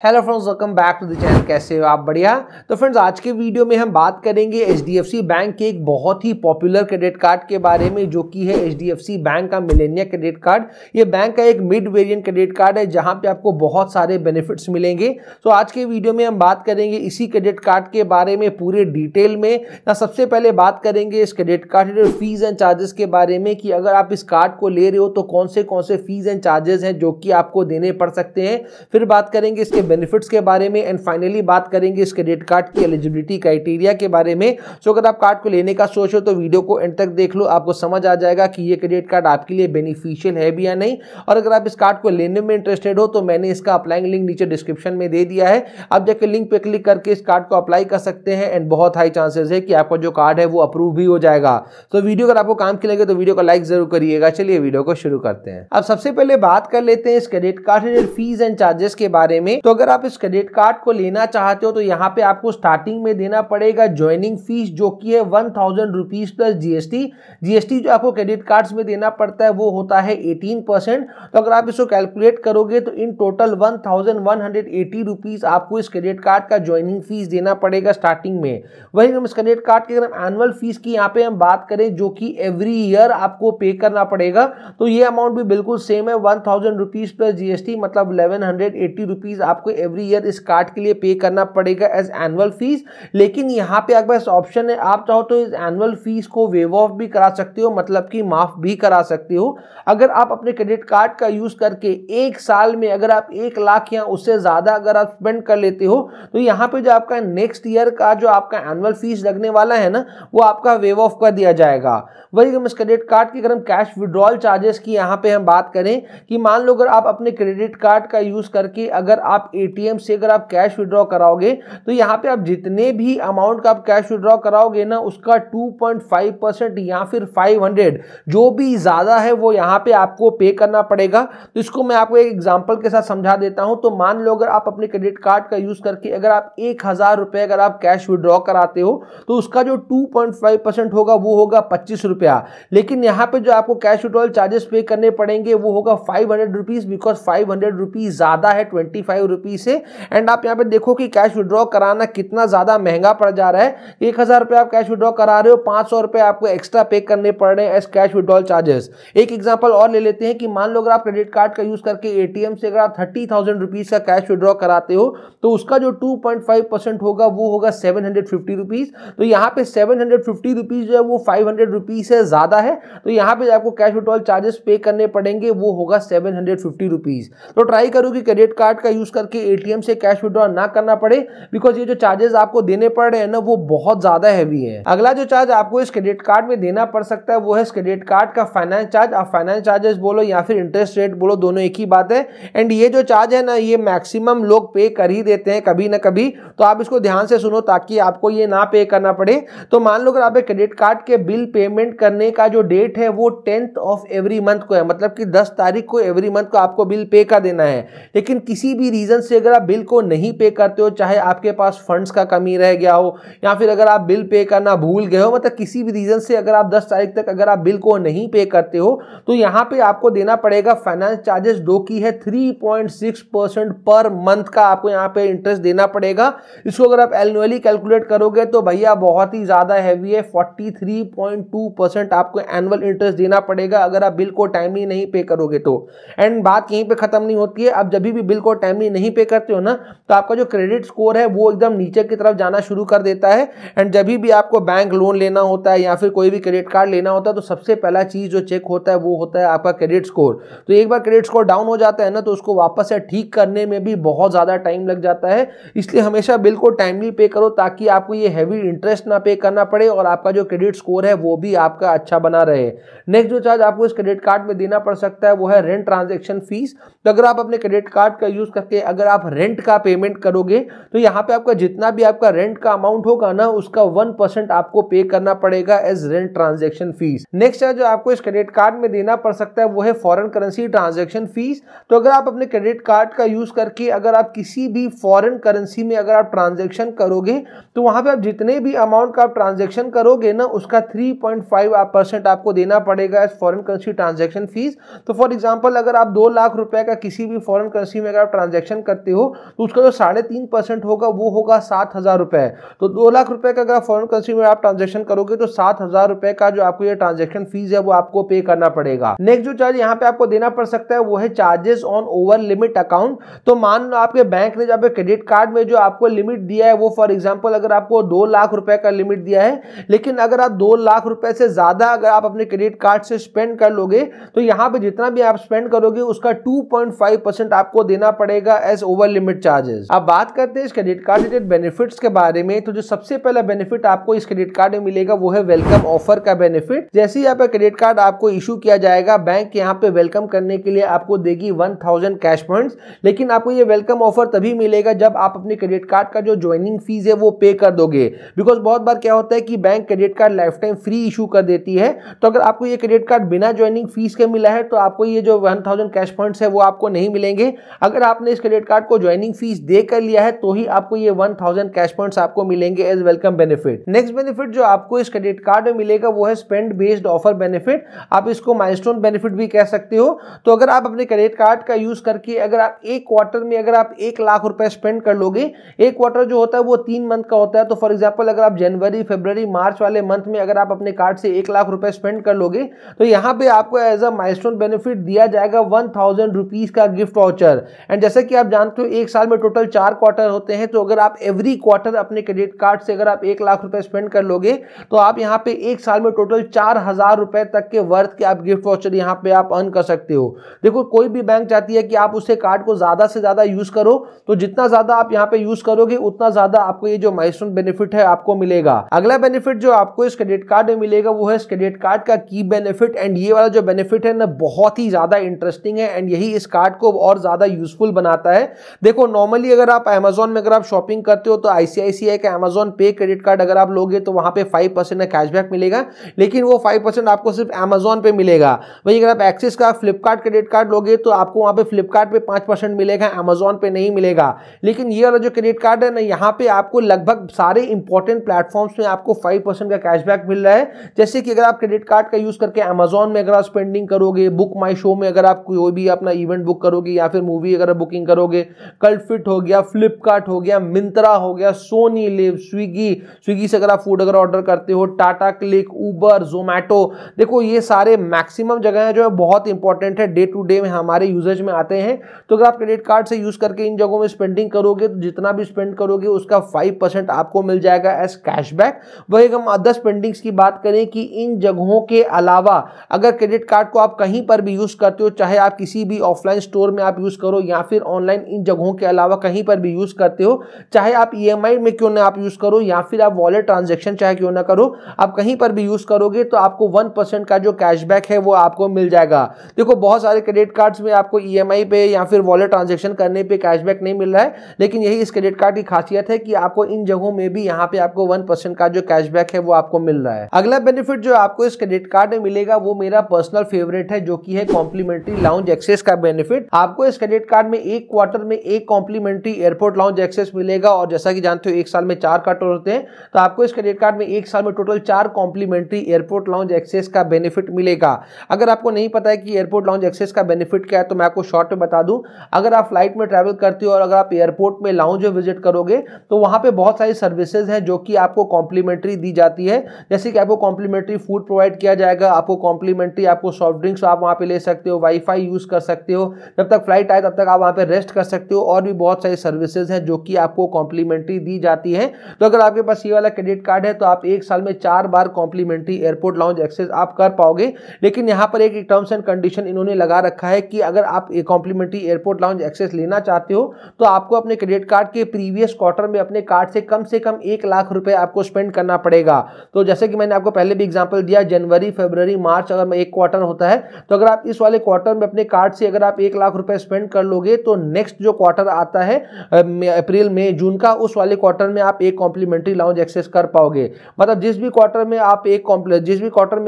Hello friends, welcome back to the channel. कैसे हो आप? बढ़िया। तो फ्रेंड्स, आज के वीडियो में हम बात करेंगे एचडीएफसी बैंक के एक बहुत ही पॉपुलर क्रेडिट कार्ड के बारे में, जो कि है एचडीएफसी बैंक का मिलेनिया क्रेडिट कार्ड। ये बैंक का एक मिड वेरिएंट क्रेडिट कार्ड है जहां पे आपको बहुत सारे बेनिफिट्स मिलेंगे। तो आज के वीडियो में हम बात करेंगे इसी क्रेडिट कार्ड के बारे में पूरे डिटेल में। सबसे पहले बात करेंगे इस क्रेडिट कार्ड के फीस एंड चार्जेस के बारे में कि अगर आप इस कार्ड को ले रहे हो तो कौन से फीस एंड चार्जेस हैं जो कि आपको देने पड़ सकते हैं। फिर बात करेंगे इसके बेनिफिट्स के बारे में एंड फाइनली बात करेंगे इस क्रेडिट कार्ड की एलिजिबिलिटी क्राइटेरिया के बारे में। सो अगर आप कार्ड को लेने का सोचो तो वीडियो को एंड तक देख लो, आपको समझ आ जाएगा कि ये क्रेडिट कार्ड आपके लिए बेनिफिशियल है भी या नहीं। और अगर आप इस कार्ड को लेने में इंटरेस्टेड हो तो मैंने इसका अप्लाइंग लिंक नीचे डिस्क्रिप्शन में दे दिया है। आप जाकर लिंक पे क्लिक करके इस कार्ड को अप्लाई कर सकते हैं एंड बहुत हाई चांसेस है कि आपका जो कार्ड है वो अप्रूव भी हो जाएगा। तो वीडियो अगर आपको काम की लगे तो वीडियो को लाइक जरूर करिएगा। चलिए वीडियो को शुरू करते हैं। अब सबसे पहले बात कर लेते हैं इस क्रेडिट कार्ड के फीस एंड चार्जेस के बारे में। तो अगर आप इस क्रेडिट कार्ड को लेना चाहते हो तो यहाँ पे आपको स्टार्टिंग में देना पड़ेगा ज्वाइनिंग फीस, जो कि है 1000 रुपीज प्लस जीएसटी जो आपको क्रेडिट कार्ड्स में देना पड़ता है वो होता है 18%। तो अगर आप इसको कैलकुलेट करोगे तो इन टोटल 1180 रुपीज आपको इस क्रेडिट कार्ड का ज्वाइनिंग फीस देना पड़ेगा स्टार्टिंग में। वही हम इस क्रेडिट कार्ड की अगर एनुअल फीस की यहाँ पे हम बात करें जो कि एवरी ईयर आपको पे करना पड़ेगा, तो ये अमाउंट भी बिल्कुल सेम है 1000 रुपीज प्लस जीएसटी, मतलब 1180 रुपीज आपको एवरी ईयर इस कार्ड के लिए पे करना पड़ेगा एज एनुअल फीस। लेकिन यहाँ पे आपके पास ऑप्शन है, आप चाहो तो इस एनुअल फीस को वेव ऑफ भी करा सकते हो, मतलब कि माफ भी करा सकते हो। अगर आप अपने क्रेडिट कार्ड का यूज करके एक साल में अगर आप 1 लाख या उससे ज्यादा अगर आप स्पेंड कर लेते हो तो यहाँ पे जो आपका नेक्स्ट ईयर का जो आपका एनुअल फीस लगने वाला है ना, वो आपका वेव ऑफ कर दिया जाएगा। वही हम इस क्रेडिट कार्ड की अगर हम कैश विड्रॉल चार्जेस की यहाँ पे हम बात करें कि मान लो अगर आप अपने क्रेडिट कार्ड का यूज करके अगर आप एटीएम से अगर आप कैश विड्रॉ कराओगे तो यहाँ पे आप जितने भी अमाउंट का आप कैश विड्रॉ कराओगे ना, उसका 2.5% या फिर 500 जो भी ज्यादा है वो यहाँ पे आपको पे करना पड़ेगा। तो इसको मैं आपको एक एग्जांपल के साथ समझा देता हूं। तो मान लो अगर आप अपने क्रेडिट कार्ड का यूज करके अगर आप 1000 रुपए अगर आप कैश विड्रॉ कराते हो तो उसका जो 2.5% होगा वो होगा 25 रुपया। लेकिन यहाँ पे जो आपको कैश विड्रॉल चार्जेस पे करने पड़ेंगे वो होगा 500 रुपीज, बिकॉज 500 रुपीज ज्यादा है 25 रुपीज से। एंड आप यहाँ पे देखो कि कैश विड्रॉ कराना कितना ज्यादा महंगा पड़ जा रहा है। 1000 रुपए आप कैश विड्रॉ करा रहे हो, 500 रुपए आपको एक्स्ट्रा पे करने पड़ रहे हैं एज कैश विड्रॉल चार्जेस। एक एग्जांपल और ले लेते हैं कि मान लो अगर आप क्रेडिट कार्ड का यूज करके एटीएम से अगर आप 30,000 रुपीज का कैश विड्रॉ कराते हो तो उसका जो 2.5% होगा वो होगा 750 रुपीज। तो यहाँ पे 750 रुपीज जो है वो 500 रुपीज से ज्यादा है, तो यहाँ पे आपको कैश विड्रॉल चार्जेस पे करने पड़ेंगे, वो होगा 750 रुपीज। तो ट्राई करो कि क्रेडिट कार्ड का यूज करके एटीएम से कैश विड्रॉ ना करना पड़े, बिकॉज ये जो चार्जेस आपको देने पड़ रहे हैं ना वो बहुत ज्यादा हैवी है। अगला जो चार्ज आपको इस क्रेडिट कार्ड में देना पड़ सकता है वो है इस क्रेडिट कार्ड का फाइनेंस चार्ज। आप फाइनेंस चार्जेस बोलो या फिर इंटरेस्ट रेट बोलो, दोनों एक ही बात है। एंड ये जो चार्ज है ना, ये मैक्सिमम लोग पे कर ही देते हैं कभी ना कभी, तो आप इसको ध्यान से सुनो ताकि आपको ये ना पे करना पड़े। तो मान लो अगर आप क्रेडिट कार्ड के बिल पेमेंट करने का जो डेट है वो 10th ऑफ एवरी मंथ को है, मतलब कि 10 तारीख को एवरी मंथ को आपको बिल पे कर देना है। लेकिन किसी भी रीजन से अगर आप बिल को नहीं पे करते हो, चाहे आपके पास फंड्स का कमी रह गया हो या फिर अगर आप बिल पे करना भूल गए हो, मतलब किसी भी रीजन से अगर आप 10 तारीख तक अगर आप बिल को नहीं पे करते हो तो यहाँ पे आपको देना पड़ेगा फाइनेंस चार्जेस, जो की है 3.6% पर मंथ का आपको यहाँ पे इंटरेस्ट देना पड़ेगा। इसको अगर आप एनुअली कैलकुलेट करोगे तो भैया बहुत ही ज्यादा हैवी है, 43.2% आपको एनुअल इंटरेस्ट देना पड़ेगा अगर आप बिल को टाइमली नहीं पे करोगे तो। एंड बात यहीं पे खत्म नहीं होती है, आप जब भी बिल को टाइमली नहीं पे करते हो ना तो आपका जो क्रेडिट स्कोर है वो एकदम नीचे की तरफ जाना शुरू कर देता है। एंड जब भी आपको बैंक लोन लेना होता है या फिर कोई भी क्रेडिट कार्ड लेना होता है तो सबसे पहला चीज जो चेक होता है वो होता है आपका क्रेडिट स्कोर। तो एक बार क्रेडिट स्कोर डाउन हो जाता है ना तो उसको वापस से ठीक करने में भी बहुत ज्यादा टाइम लग जाता है। इसलिए हमेशा बिल को टाइमली पे करो ताकि आपको ये हैवी इंटरेस्ट ना पे करना पड़े और आपका जो क्रेडिट स्कोर है वो भी आपका अच्छा बना रहे। नेक्स्ट जो चार्ज आपको इस क्रेडिट कार्ड में देना पड़ सकता है वो है रेंट ट्रांजेक्शन फीस। तो अगर आप अपने क्रेडिट कार्ड का यूज करके अगर आप रेंट का पेमेंट करोगे तो यहाँ पे आपका जितना भी आपका रेंट का अमाउंट होगा ना उसका 1% आपको पे करना पड़ेगा as rent transaction fees. Next जो आपको इस क्रेडिट कार्ड में देना पड़ सकता है वो है फॉरेन करेंसी ट्रांजेक्शन फीस। तो अगर आप अपने क्रेडिट कार्ड का यूज करके अगर आप किसी भी फॉरेन करेंसी में अगर आप ट्रांजेक्शन करोगे तो वहां पे आप जितने भी अमाउंट का आप ट्रांजेक्शन करोगे ना उसका 3.5% आपको देना पड़ेगा as foreign currency transaction fees. तो फॉर एग्जांपल अगर आप 2 लाख रुपए का किसी भी फॉरेन करेंसी में अगर आप ट्रांजेक्शन करते हो तो उसका जो 3.5% होगा वो होगा 7,000 रुपए। तो 2 लाख रुपए का अगर फॉरेन करेंसी में आप ट्रांजेक्शन करोगे तो 7,000 रुपए का जो आपको ये ट्रांजेक्शन फीस है वो आपको पे करना पड़ेगा। नेक्स्ट जो चार्ज यहाँ पे आपको देना पड़ सकता है वो है charges on over limit account. तो मान लो आपके बैंक ने जब क्रेडिट कार्ड में जो आपको लिमिट दिया है वो फॉर एग्जांपल अगर आपको 2 लाख रुपए का लिमिट दिया है, लेकिन अगर आप 2 लाख रुपए से ज्यादा अगर आप अपने क्रेडिट कार्ड से स्पेंड कर लोगे तो यहाँ पे जितना भी आप स्पेंड करोगे उसका 2.5% आपको देना पड़ेगा एज ओवर लिमिट चार्जेस। अब बात करते हैं इस क्रेडिट कार्ड रिलेटेड बेनिफिट्स के बारे में। तो जो सबसे पहला बेनिफिट आपको इस क्रेडिट कार्ड में मिलेगा वो है वेलकम ऑफर का बेनिफिट। जैसे ही यहाँ पे क्रेडिट कार्ड आपको इशू किया जाएगा, बैंक यहाँ पे वेलकम करने के लिए आपको देगी 1000 कैश पॉइंट्स। लेकिन आपको ये वेलकम ऑफर तभी मिलेगा जब आप अपने क्रेडिट कार्ड का जो ज्वाइनिंग फीस है वो पे कर दोगे। बिकॉज बहुत बार क्या होता है कि bank credit card lifetime free issue कर देती है, तो अगर आपको ये क्रेडिट कार्ड बिना ज्वाइनिंग फीस के मिला है तो आपको ये जो 1000 कैश पॉइंट्स है वो आपको नहीं मिलेंगे। अगर आपने इस क्रेडिट कार्ड को ज्वाइनिंग फीस दे कर लिया है तो ही आपको ये 1000 कैश पॉइंट्स आपको मिलेंगे as welcome benefit. Next benefit जो आपको इस क्रेडिट कार्ड में मिलेगा वो है स्पेंड बेस्ड ऑफर बेनिफिट। आप इसको माइलस्टोन बेनिफिट भी कह सकते हो। तो अगर आप अपने क्रेडिट कार्ड का यूज करके अगर आप एक क्वार्टर में अगर आप 1 लाख रुपए स्पेंड कर लोगे, एक क्वार्टर जो होता है वो 3 मंथ का होता है, तो फॉर एग्जांपल अगर आप जनवरी फरवरी मार्च वाले मंथ में अगर आप अपने कार्ड से 1 लाख रुपए स्पेंड कर लोगे तो यहाँ पे आपको एज अ माइलस्टोन बेनिफिट दिया जाएगा 1000 रुपीज का गिफ्ट वाउचर। एंड जैसे कि आप जानते हो एक साल में टोटल 4 क्वार्टर होते हैं, तो अगर आप एवरी क्वार्टर अपने क्रेडिट कार्ड से अगर आप 1 लाख रुपए स्पेंड कर लोगे तो आप यहाँ पे एक साल में टोटल 4000 रुपए तक के वर्थ के आप गिफ्ट वाउचर यहाँ पे आप अर्न कर सकते हो। देखो कोई भी बैंक चाहती है कि आप उससे कार्ड को ज्यादा से ज्यादा यूज करो, तो जितना ज्यादा आप यहाँ पे यूज करोगे उतना ज्यादा आपको ये जो माइलस्टोन बेनिफिट है आपको मिलेगा। अगला बेनिफिट जो आपको इस क्रेडिट कार्ड में मिलेगा वो है इस क्रेडिट कार्ड का की बेनिफिट। एंड ये वाला जो बेनिफिट है ना बहुत ही ज्यादा इंटरेस्टिंग है एंड यही इस कार्ड को और ज्यादा यूजफुल बनाता है। देखो नॉर्मली अगर आप अमेजोन में अगर आप शॉपिंग करते हो तो आईसीआईसीआई का अमेजोन पे क्रेडिट कार्ड अगर आप लोगे तो वहां पे 5% का कैशबैक मिलेगा, लेकिन वो 5% आपको सिर्फ अमेजोन पे मिलेगा। वही अगर आप एक्सिस का फ्लिपकार्ट क्रेडिट कार्ड लोगे तो आपको वहां पे फ्लिपकार्ट पे 5% मिलेगा, अमेजोन पे नहीं मिलेगा। लेकिन ये वाला जो क्रेडिट कार्ड है ना यहाँ पे आपको लगभग सारे इंपॉर्टेंट प्लेटफॉर्म्स में आपको 5% का कैशबैक मिल रहा है। जैसे कि अगर आप क्रेडिट कार्ड का यूज करके अमेजोन में अगर आप स्पेंडिंग करोगे, बुक माई शो में अगर आप कोई भी अपना इवेंट बुक करोगे या फिर मूवी अगर बुकिंग करोगे, कल्ट फिट हो गया, फ्लिपकार्ट हो गया, मिंत्रा हो गया, सोनी लिव, स्विगी से अगर आप फूड अगर ऑर्डर करते हो, टाटा क्लिक, उबर, जोमैटो, देखो ये सारे मैक्सिमम जगह जो है बहुत इंपॉर्टेंट है, डे टू डे में हमारे यूजेज में आते हैं। तो अगर आप क्रेडिट कार्ड से यूज करके इन जगहों में स्पेंडिंग करोगे तो जितना भी स्पेंड करोगे उसका 5% आपको मिल जाएगा एज कैशबैक। वही हम अदर स्पेंडिंग्स की बात करें कि इन जगहों के अलावा अगर क्रेडिट कार्ड को आप कहीं पर भी यूज करते हो, चाहे आप किसी भी ऑफलाइन स्टोर में आप यूज करो या फिर ऑनलाइन, इन जगहों के अलावा कहीं पर भी यूज करते हो, चाहे आप ईएमआई में क्यों ना आप यूज करो या फिर आप वॉलेट ट्रांजेक्शन चाहे क्यों ना करो, आप कहीं पर भी यूज करोगे तो आपको 1% का जो कैशबैक है वो आपको मिल जाएगा। देखो बहुत सारे क्रेडिट कार्ड्स में आपको ईएमआई पे या फिर वॉलेट ट्रांजेक्शन करने पे कैशबैक नहीं मिल रहा है, लेकिन यही इस क्रेडिट कार्ड की खासियत है कि आपको इन जगहों में भी यहाँ पे आपको 1% का जो कैशबैक है वो आपको मिल रहा है। अगला बेनिफिट जो आपको इस क्रेडिट कार्ड में मिलेगा वो मेरा पर्सनल फेवरेट है, जो कि है कॉम्प्लीमेंट्री लाउंज एक्सेस का बेनिफिट। आपको इस क्रेडिट कार्ड में एक क्वार्टर में एक कॉम्प्लीमेंट्री एयरपोर्ट लाउंज एक्सेस मिलेगा, और जैसा कि जानते हो एक साल में 4 क्वार्टर होते हैं, तो आपको इस क्रेडिट कार्ड में एक साल में total 4 complimentary airport lounge access का बेनिफिट मिलेगा। अगर आपको नहीं पता है कि एयरपोर्ट लाउंज एक्सेस का बेनिफिट क्या है तो मैं आपको शॉर्ट में बता दूं। अगर आप फ्लाइट में ट्रैवल करते हो और अगर आप एयरपोर्ट में लाउंज में विजिट करोगे तो वहां पे बहुत सारी सर्विसेज हैं जो कि आपको कॉम्प्लीमेंट्री दी जाती है। जैसे कि आपको कॉम्प्लीमेंट्री फूड प्रोवाइड किया जाएगा, आपको कॉम्प्लीमेंट्री आपको सॉफ्ट ड्रिंक्स आप वहां पे ले सकते हो, वाईफाई यूज कर सकते हो, जब तक फ्लाइट आए तब तक आप वहां पे रेस्ट कर सकते हो, और भी बहुत सारी सर्विसेज हैं जो कि आपको कॉम्प्लीमेंट्री दी जाती है। तो अगर आपके पास ये वाला क्रेडिट कार्ड है तो आप एक साल में 4 बार कॉम्प्लीमेंट्री एयरपोर्ट लाउंज एक्सेस आप कर पाओगे। लेकिन यहाँ पर एक टर्म्स एंड कंडीशन इन्होंने लगा रखा है कि अगर आप कॉम्प्लीमेंट्री एयरपोर्ट लाउंज एक्सेस लेना चाहते हो तो आपको अपने क्रेडिट कार्ड के प्रीवियस क्वार्टर में अपने कार्ड से कम 1 लाख रुपए आपको स्पेंड करना पड़ेगा। तो जैसे कि मैंने आपको पहले भी एग्जांपल दिया, जनवरी फरवरी मार्च अगर एक क्वार्टर होता है तो अगर आप इस वाले क्वार्टर में अपने कार्ड से अगर आप 1 लाख रुपए स्पेंड कर लोगे तो नेक्स्ट जो क्वार्टर आता है अप्रैल मई जून का, उस वाले क्वार्टर में आप एक कॉम्प्लीमेंट्री लाउंज एक्सेस कर पाओगे। मतलब जिस भी क्वार्टर में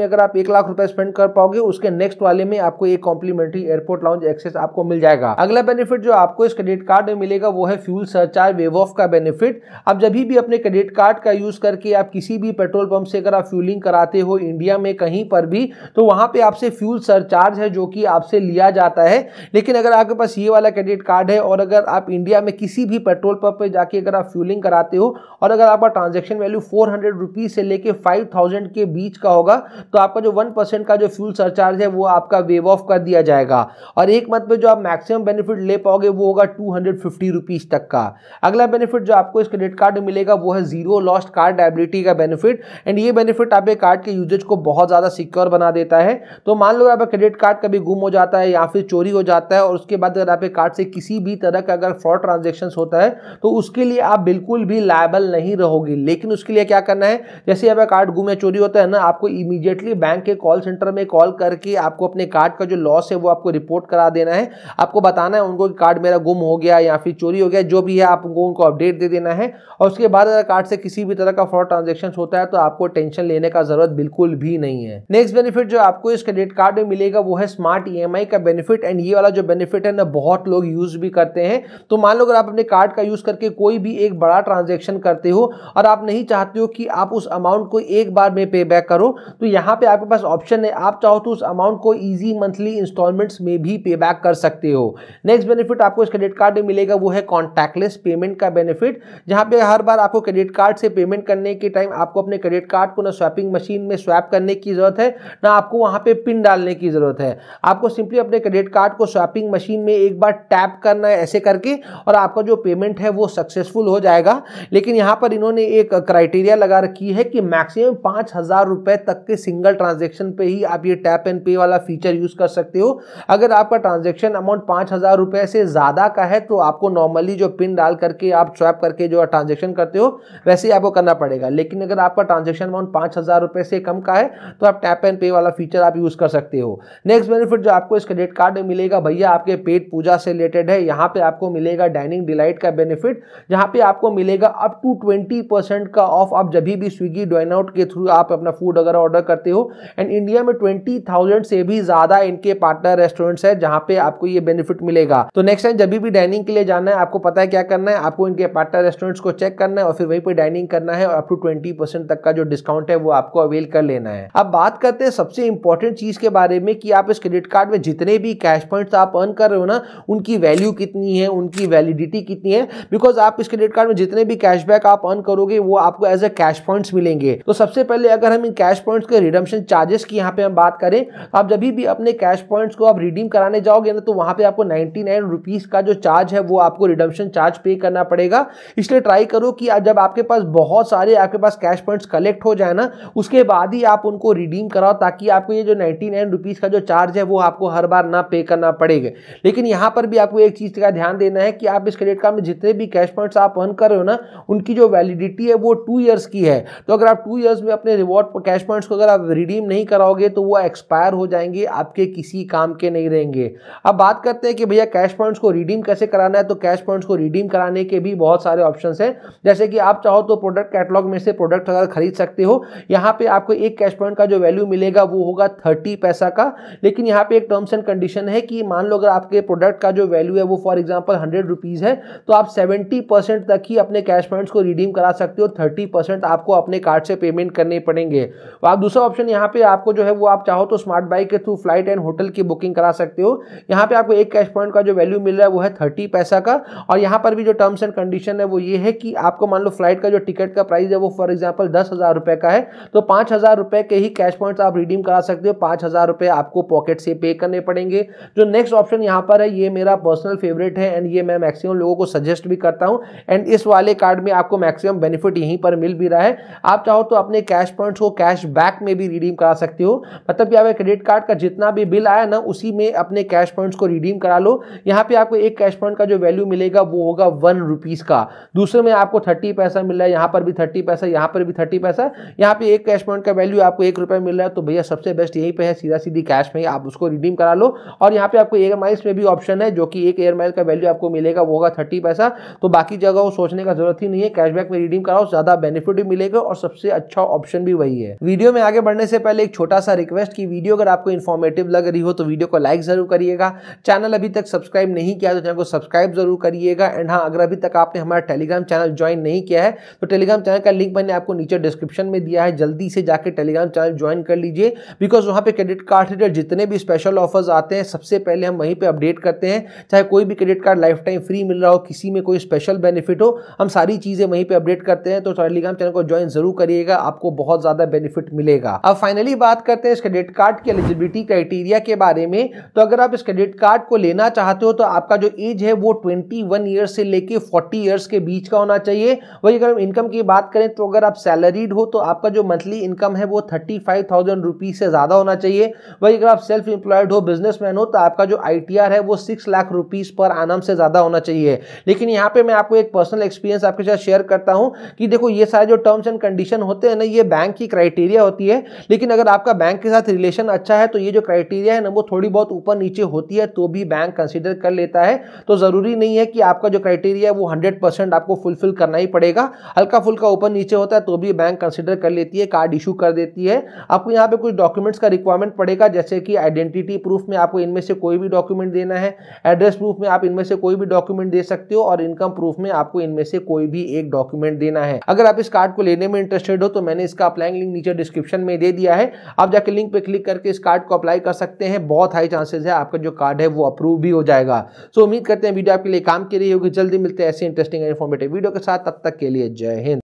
अगर आप 1 लाख रुपए स्पेंड कर पाओगे उसके नेक्स्ट वाले में आपको एक कॉम्प्लीमेंट्री एयरपोर्ट लाउंज एक्सेस आपको मिल जाएगा। अगला बेनिफिट जो आपको इस क्रेडिट कार्ड में मिलेगा वो है फ्यूल सरचार्ज वेव ऑफ का बेनिफिट। अब जब भी अपने क्रेडिट कार्ड का यूज करके आप किसी भी पेट्रोल पंप से अगर आप फ्यूलिंग कराते हो इंडिया में कहीं पर भी, तो वहां पे आपसे फ्यूल सरचार्ज है जो कि आपसे लिया जाता है। लेकिन अगर आपके पास ये वाला क्रेडिट कार्ड कार्ड है और अगर आप इंडिया में किसी भी पेट्रोल पंप पे जाके अगर आप फ्यूलिंग कराते हो और अगर आपका ट्रांजैक्शन वैल्यू 400 रुपीज से लेके 5000 के बीच का होगा तो आपका जो 1% का जो फ्यूल सरचार्ज है वो आपका वेव ऑफ कर दिया जाएगा और एक मंथ में जो आप मैक्सिमम बेनिफिट ले पाओगे वो होगा 250 रुपीज तक का। अगला बेनिफिट जो आपको इस क्रेडिट कार्ड में मिलेगा वो है जीरो लॉस्ट कार्ड लायबिलिटी का बेनिफिट एंड ये बेनिफिट आपके कार्ड के यूजेज को बहुत ज्यादा सिक्योर बना देता है। तो मान लो आपका क्रेडिट कार्ड कभी गुम हो जाता है या फिर चोरी हो जाता है और उसके बाद अगर आपके कार्ड से किसी भी तरह का अगर फ्रॉड ट्रांजेक्शन होता है तो उसके लिए आप बिल्कुल भी लायबल नहीं रहोगे। लेकिन उसके लिए क्या करना है, जैसे आपका कार्ड गुम या चोरी होता है ना, आपको इमीडिएटली बैंक के कॉल सेंटर में कॉल करके आपको अपने कार्ड का जो लॉस है वो आपको रिपोर्ट करा देना है। आपको बताना है उनको कि कार्ड मेरा गुम हो गया या फिर चोरी हो गया, जो भी है आपको उनको अपडेट दे देना है। और उसके बाद अगर कार्ड से किसी भी तरह का फ्रॉड ट्रांजेक्शन होता है तो आपको टेंशन लेने का जरूरत बिल्कुल भी नहीं है। नेक्स्ट बेनिफिट जो आपको इस क्रेडिट कार्ड में मिलेगा वो है स्मार्ट ईएमआई का बेनिफिट एंड ये वाला जो बेनिफिट है ना बहुत लोग यूज भी करते हैं। तो मान लो अगर आप अपने कार्ड का यूज करके कोई भी एक बड़ा ट्रांजेक्शन करते हो और आप नहीं चाहते हो कि आप उस अमाउंट को एक बार में पे बैक करो तो यहाँ पे आपके पास ऑप्शन है, आप चाहो तो उस अमाउंट को इजी मंथली इंस्टॉलमेंट्स में भी पे बैक कर सकते हो। नेक्स्ट बेनिफिट आपको इस क्रेडिट कार्ड में मिलेगा वो है कॉन्टैक्टलेस पेमेंट का बेनिफिट, जहां पे हर बार आपको क्रेडिट कार्ड से पेमेंट करने के टाइम आपको अपने क्रेडिट कार्ड को ना स्वैपिंग मशीन में स्वैप करने की जरूरत है ना आपको वहां पे पिन डालने की जरूरत है। आपको सिंपली अपने क्रेडिट कार्ड को स्वैपिंग मशीन में एक बार टैप करना है ऐसे करके और आपका जो पेमेंट है वो सक्सेसफुल हो जाएगा। लेकिन यहां पर इन्होंने एक क्राइटेरिया लगा रखी है कि मैक्सिमम 5000 रुपए तक के सिंगल ट्रांजेक्शन पे ही आप ये टैप एंड पे वाला फीचर यूज कर सकते हो। अगर आपका ट्रांजेक्शन अमाउंट 5000 रुपए से ज्यादा का है तो आपको नॉर्मली जो पिन डाल करके आप स्वैप करके जो ट्रांजेक्शन करते हो वैसे ही आपको करना पड़ेगा। लेकिन अगर आपका ट्रांजेक्शन अमाउंट 5000 रुपए से कम का है तो आप टैप एंड पे वाला फीचर आप यूज कर सकते हो। नेक्स्ट बेनिफिट जो आपको इस क्रेडिट कार्ड में मिलेगा भैया आपके पेट पूजा से रिलेटेड है। यहाँ पे आपको मिलेगा डाइनिंग डिलाइट का बेनिफिट, जहां पे आपको मिलेगा अप टू 20% का ऑफ। आप जब भी स्विगी डोइनआउट के थ्रू आप अपना फूड अगर ऑर्डर करते हो एंड इंडिया में 20,000 से भी ज्यादा इनके पार्टनर रेस्टोरेंट्स है जहां पे आपको ये बेनिफिट मिलेगा। तो नेक्स्ट टाइम जब भी डाइनिंग के लिए जाना है आपको पता है क्या करना है, आपको इनके पार्टनर रेस्टोरेंट्स को चेक करना है और फिर वहीं पे डाइनिंग करना है और अप टू 20% तक का जो डिस्काउंट है वो आपको अवेल कर लेना है। अब बात करते हैं सबसे इंपॉर्टेंट चीज के बारे में कि आप इस क्रेडिट कार्ड में जितने भी कैश पॉइंट्स आप अर्न कर रहे हो ना उनकी वैल्यू कितनी है, उनकी वैलिडिटी कितनी है। बिकॉज आप इस क्रेडिट कार्ड में जितने भी कैशबैक आप अर्न करोगे वो आपको एज ए कैश पॉइंट्स मिलेंगे। तो सबसे पहले अगर हम इन कैश पॉइंट्स के रिडम्पशन चार्जेस की यहाँ पे हम बात करें, आप जब भी अपने कैश पॉइंट्स को आप रिडीम कराने जाओगे ना तो वहां पे आपको 99 रुपीज का जो चार्ज है वो आपको रिडम्पशन चार्ज पे करना पड़ेगा। इसलिए ट्राई करो कि जब आपके पास बहुत सारे आपके पास कैश पॉइंट्स कलेक्ट हो जाए ना उसके बाद ही आप उनको रिडीम कराओ, ताकि आपको ये जो 99 रुपीज का जो चार्ज है वो आपको हर बार ना पे करना पड़ेगा। लेकिन यहां पर भी आपको एक चीज का ध्यान देना है कि आप इस क्रेडिट कार्ड में जितने भी कैश पॉइंट्स आप अर्न कर रहे हो ना उनकी जो वैलिडिटी है वो 2 इयर्स की है। तो अगर आप 2 इयर्स में अपने रिवॉर्ड कैश पॉइंट्स को अगर आप रिडीम नहीं कराओगे तो वो एक्सपायर हो जाएंगे, आपके किसी काम के नहीं रहेंगे। अब बात करते हैं कि भैया कैश पॉइंट्स को रिडीम कैसे कराना है। तो कैश पॉइंट्स को रिडीम कराने के भी बहुत सारे ऑप्शंस हैं, जैसे कि आप चाहो तो प्रोडक्ट कैटलॉग में से प्रोडक्ट अगर खरीद सकते हो। यहाँ पे आपको एक कैश पॉइंट का जो वैल्यू मिलेगा वो होगा 30 पैसा का। लेकिन यहाँ पे एक टर्म्स एंड कंडीशन है कि मान लो अगर आपके प्रोडक्ट का जो वैल्यू है वो फॉर एग्जांपल 100 रुपीज है तो आप 70% तक ही अपने कैश पॉइंट्स को रिडीम करा सकते हो, 30% आपको अपने कार्ड से पेमेंट करने पड़ेंगे। तो आप दूसरा ऑप्शन यहाँ पे आपको जो है वो आप चाहो तो स्मार्ट बाई के थ्रू फ्लाइट एंड होटल की बुकिंग करा सकते हो। यहाँ पे आपको एक कैश पॉइंट का जो वैल्यू मिल रहा है वो है 30 पैसा का। और यहाँ पर भी जो टर्म्स एंड कंडीशन है वो ये है कि आपको मान लो फ्लाइट का जो टिकट का प्राइस है वो फॉर एग्जाम्पल 10,000 रुपए का है तो 5,000 रुपए के ही कैश पॉइंट्स आप रिडीम करा सकते हो, 5,000 रुपए आपको पॉकेट से पे करने पड़ेंगे। जो नेक्स्ट ऑप्शन यहाँ पर है ये मेरा पर्सनल फेवरेट है एंड ये मैं मैक्सिमम लोगों को सजेस्ट भी करता हूँ एंड इस वाले कार्ड में आपको मैक्सिमम बेनिफिट यहीं पर मिल भी रहा है। आप चाहो तो अपने कैश पॉइंट्स को कैश बैक में भी रिडीम करा सकते हो, मतलब कि आपके क्रेडिट कार्ड का जितना भी बिल आया ना उसी में अपने कैश पॉइंट्स को रिडीम करा लो। यहाँ पे आपको एक कैश पॉइंट का जो वैल्यू मिलेगा वो होगा 1 रुपीज का, दूसरे में आपको 30 पैसा मिल रहा है, यहाँ पर भी 30 पैसा, यहाँ पर भी 30 पैसा, यहाँ पे एक कैश पॉइंट का वैल्यू आपको 1 रुपये मिल रहा है। तो भैया सबसे बेस्ट यहीं पे है, सीधा सीधी कैश में आप उसको रिडीम करा लो। और यहाँ पे आपको एयर माइल्स में भी ऑप्शन है, जो कि एक एयर माइल का वैल्यू आपको मिलेगा वो होगा 30 पैसा। तो बाकी जगह सोचने का जरूरत ही नहीं है, कैशबैक में रिडीम कराओ, ज्यादा बेनिफिट भी मिलेगा और सबसे अच्छा ऑप्शन भी वही है। वीडियो में आगे बढ़ने से पहले एक छोटा सा रिक्वेस्ट की वीडियो अगर आपको इन्फॉर्मेटिव लग रही हो तो वीडियो को लाइक जरूर करिएगा, चैनल अभी तक सब्सक्राइब नहीं किया तो चैनल को सब्सक्राइब जरूर करिएगा। एंड हाँ, अगर अभी तक आपने हमारा टेलीग्राम चैनल ज्वाइन नहीं किया है तो टेलीग्राम चैनल का लिंक मैंने आपको नीचे डिस्क्रिप्शन में दिया है, जल्दी से जाकर टेलीग्राम चैनल ज्वाइन कर लीजिए। बिकॉज वहाँ पे क्रेडिट कार्ड रिलेटेड जितने भी स्पेशल ऑफर्स आते हैं सबसे पहले हम वहीं पे अपडेट करते हैं। चाहे कोई कोई भी credit card lifetime free मिल रहा हो, किसी में कोई स्पेशल बेनिफिट हो, हम सारी चीजें वहीं पे अपडेट करते हैं। तो टेलीग्राम चैनल को ज्वाइन जरूर करिएगा, आपको बहुत ज्यादा बेनिफिट मिलेगा। अब फाइनली बात करते हैं इस क्रेडिट कार्ड की एलिजिबिलिटी क्राइटेरिया के बारे में। तो अगर आप इस क्रेडिट कार्ड को लेना चाहते हो तो आपका जो एज है वो 21 ईयर्स से लेके 40 ईयर्स के बीच का होना चाहिए। वही अगर हम इनकम की बात करें तो अगर आप सैलरीड हो तो आपका जो मंथली इनकम है वो 35,000 रुपीज से ज्यादा होना चाहिए। वही अगर आप सेल्फ एम्प्लॉयड हो, बिजनेसमैन हो, तो आपका जो ITR है वो 6 लाख रुपीज पर एनम से ज्यादा होना चाहिए। लेकिन यहाँ पे मैं आपको एक पर्सनल एक्सपीरियंस आपके साथ शेयर करता हूं कि देखो ये सारे जो टर्म्स एंड कंडीशन होते हैं ना, ये बैंक की क्राइटेरिया होती है। लेकिन अगर आपका बैंक के साथ रिलेशन अच्छा है तो ये जो क्राइटेरिया है ना वो थोड़ी बहुत ऊपर नीचे होती है तो भी बैंक कंसीडर कर लेता है। तो जरूरी नहीं है कि आपका जो क्राइटेरिया है वो 100% आपको फुलफिल करना ही पड़ेगा। हल्का फुल्का ऊपर नीचे होता है तो भी बैंक कंसीडर कर लेती है, कार्ड इशू कर देती है। आपको यहाँ पे कुछ डॉक्यूमेंट्स का रिक्वायरमेंट पड़ेगा, जैसे कि आइडेंटिटी प्रूफ में आपको इनमें से कोई भी डॉक्यूमेंट देना है, एड्रेस प्रूफ में आप इनमें से कोई भी डॉक्यूमेंट दे सकते हो, और इनकम प्रूफ में आपको इनमें से कोई भी एक डॉक्यूमेंट देना है। अगर आप इस कार्ड को लेने में इंटरेस्टेड हो तो मैंने इसका अप्लाइंग लिंक नीचे डिस्क्रिप्शन में दे दिया है, आप जाकर लिंक पे क्लिक करके इस कार्ड को अप्लाई कर सकते हैं। बहुत हाई चांसेस है आपका जो कार्ड है वो अप्रूव भी हो जाएगा। सो उम्मीद करते हैं वीडियो आपके लिए काम की रही होगी। जल्दी मिलते हैं ऐसे इंटरेस्टिंग इन्फॉर्मेटिव वीडियो के साथ, तब तक के लिए जय हिंद।